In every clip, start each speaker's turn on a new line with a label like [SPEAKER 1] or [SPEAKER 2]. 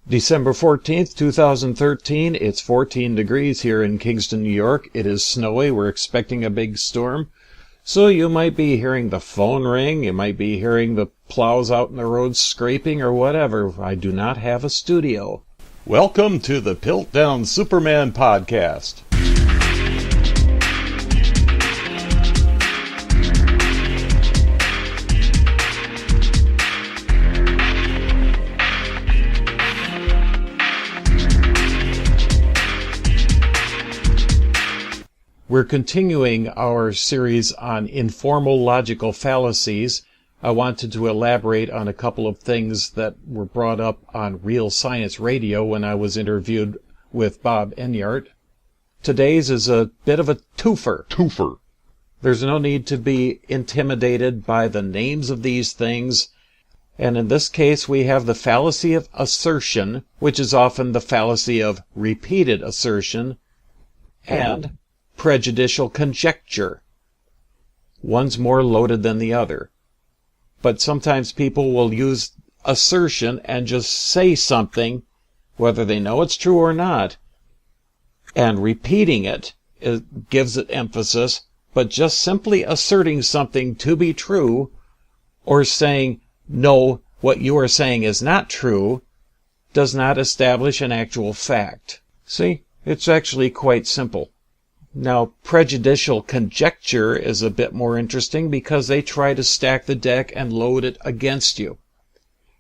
[SPEAKER 1] December 14th, 2013. It's 14 degrees here in Kingston, New York. It is snowy. We're expecting a big storm. So you might be hearing the phone ring. You might be hearing the plows out in the road scraping or whatever. I do not have a studio. Welcome to the Piltdown Superman podcast. We're continuing our series on informal logical fallacies. I wanted to elaborate on a couple of things that were brought up on Real Science Radio when I was interviewed with Bob Enyart. Today's is a bit of a twofer. There's no need to be intimidated by the names of these things. And in this case, we have the fallacy of assertion, which is often the fallacy of repeated assertion, and prejudicial conjecture. One's more loaded than the other. But sometimes people will use assertion and just say something, whether they know it's true or not, and repeating it gives it emphasis, but just simply asserting something to be true, or saying, no, what you are saying is not true, does not establish an actual fact. See, it's actually quite simple. Now, prejudicial conjecture is a bit more interesting because they try to stack the deck and load it against you.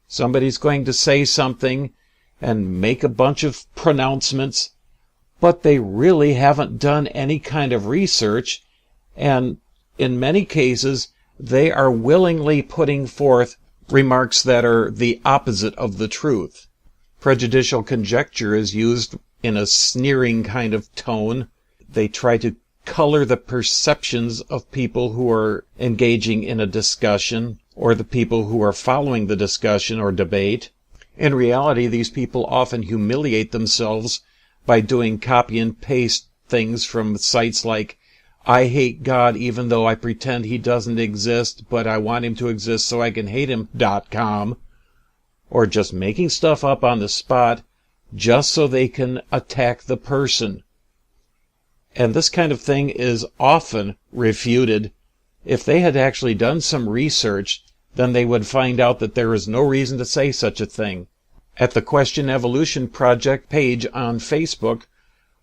[SPEAKER 1] Somebody's going to say something and make a bunch of pronouncements, but they really haven't done any kind of research, and in many cases, they are willingly putting forth remarks that are the opposite of the truth. Prejudicial conjecture is used in a sneering kind of tone. They try to color the perceptions of people who are engaging in a discussion or the people who are following the discussion or debate. In reality, these people often humiliate themselves by doing copy and paste things from sites like, I hate God even though I pretend he doesn't exist, but I want him to exist so I can hate him.com, or just making stuff up on the spot just so they can attack the person. And this kind of thing is often refuted. If they had actually done some research, then they would find out that there is no reason to say such a thing. At the Question Evolution Project page on Facebook,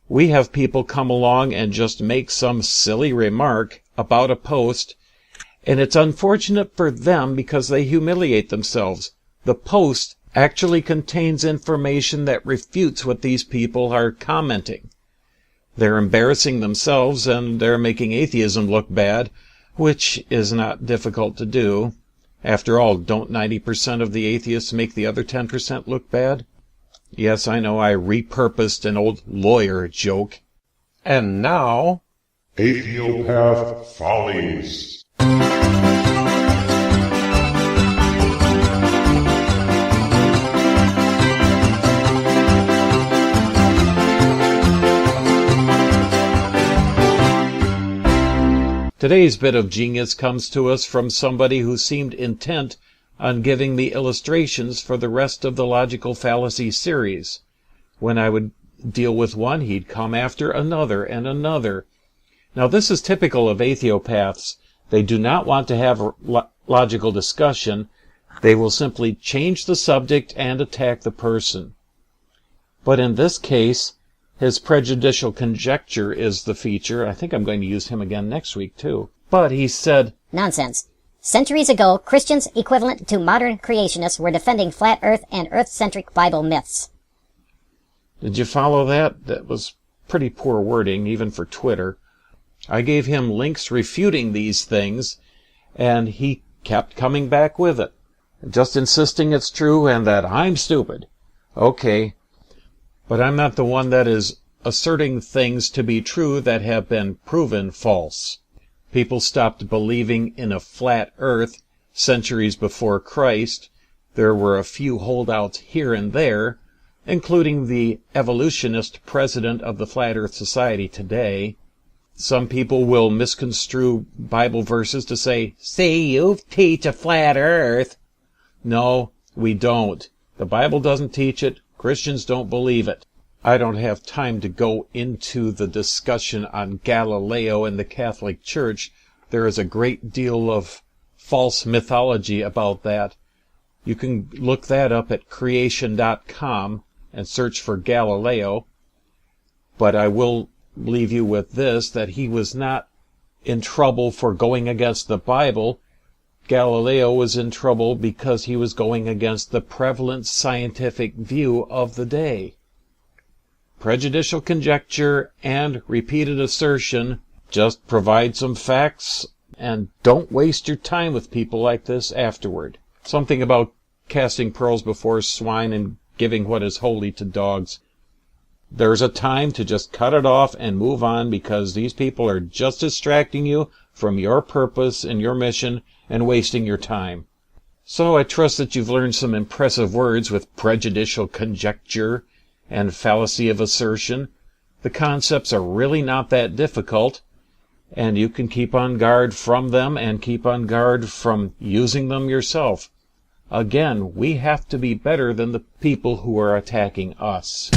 [SPEAKER 1] we have people come along and just make some silly remark about a post, and it's unfortunate for them because they humiliate themselves. The post actually contains information that refutes what these people are commenting. They're embarrassing themselves, and they're making atheism look bad, which is not difficult to do. After all, don't 90% of the atheists make the other 10% look bad? Yes, I know I repurposed an old lawyer joke. And now,
[SPEAKER 2] Atheopath Follies.
[SPEAKER 1] Today's bit of genius comes to us from somebody who seemed intent on giving me illustrations for the rest of the Logical Fallacy series. When I would deal with one, he'd come after another and another. Now, this is typical of atheopaths. They do not want to have a logical discussion. They will simply change the subject and attack the person. But in this case, his prejudicial conjecture is the feature. I think I'm going to use him again next week, too. But he said,
[SPEAKER 3] nonsense. Centuries ago, Christians equivalent to modern creationists were defending flat earth and earth-centric Bible myths.
[SPEAKER 1] Did you follow that? That was pretty poor wording, even for Twitter. I gave him links refuting these things, and he kept coming back with it, just insisting it's true and that I'm stupid. Okay. But I'm not the one that is asserting things to be true that have been proven false. People stopped believing in a flat earth centuries before Christ. There were a few holdouts here and there, including the evolutionist president of the Flat Earth Society today. Some people will misconstrue Bible verses to say, "See, you teach a flat earth." No, we don't. The Bible doesn't teach it. Christians don't believe it. I don't have time to go into the discussion on Galileo and the Catholic Church. There is a great deal of false mythology about that. You can look that up at creation.com and search for Galileo. But I will leave you with this, that he was not in trouble for going against the Bible. Galileo was in trouble because he was going against the prevalent scientific view of the day. Prejudicial conjecture and repeated assertion. Just provide some facts and don't waste your time with people like this afterward. Something about casting pearls before swine and giving what is holy to dogs. There's a time to just cut it off and move on, because these people are just distracting you from your purpose and your mission and wasting your time. So I trust that you've learned some impressive words with prejudicial conjecture and fallacy of assertion. The concepts are really not that difficult, and you can keep on guard from them and keep on guard from using them yourself. Again, we have to be better than the people who are attacking us.